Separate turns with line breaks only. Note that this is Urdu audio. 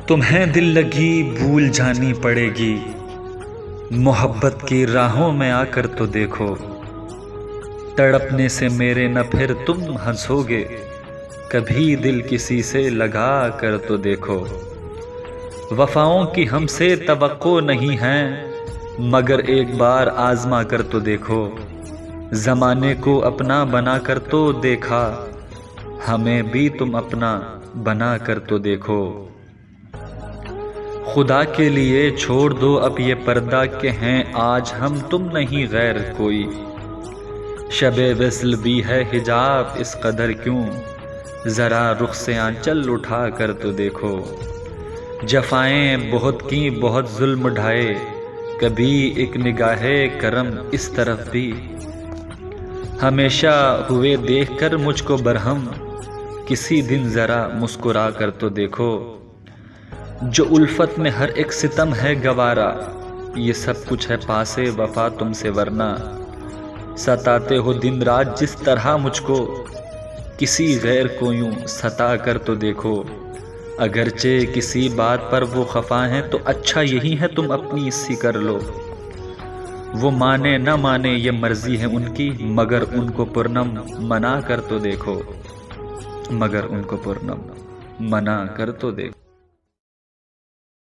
تمہیں دل لگی بھول جانی پڑے گی، محبت کی راہوں میں آ کر تو دیکھو۔ تڑپنے سے میرے نہ پھر تم ہنسو گے، کبھی دل کسی سے لگا کر تو دیکھو۔ وفاؤں کی ہم سے توقع نہیں ہے، مگر ایک بار آزما کر تو دیکھو۔ زمانے کو اپنا بنا کر تو دیکھا، ہمیں بھی تم اپنا بنا کر تو دیکھو۔ خدا کے لیے چھوڑ دو اب یہ پردہ کہ ہیں آج ہم تم نہیں غیر کوئی۔ شب وصل بھی ہے حجاب اس قدر کیوں، ذرا رخ سے آنچل اٹھا کر تو دیکھو۔ جفائیں بہت کیں بہت ظلم ڈھائے، کبھی ایک نگاہ کرم اس طرف بھی۔ ہمیشہ ہوئے دیکھ کر مجھ کو برہم، کسی دن ذرا مسکرا کر تو دیکھو۔ جو الفت میں ہر ایک ستم ہے گوارا، یہ سب کچھ ہے پاس وفا تم سے ورنہ۔ ستاتے ہو دن رات جس طرح مجھ کو، کسی غیر کو یوں ستا کر تو دیکھو۔ اگرچہ کسی بات پر وہ خفا ہیں تو اچھا یہی ہے تم اپنی سی کر لو۔ وہ مانے نہ مانے یہ مرضی ہے ان کی، مگر ان کو پرنم منا کر تو دیکھو۔ مگر ان کو پرنم منا کر تو دیکھو۔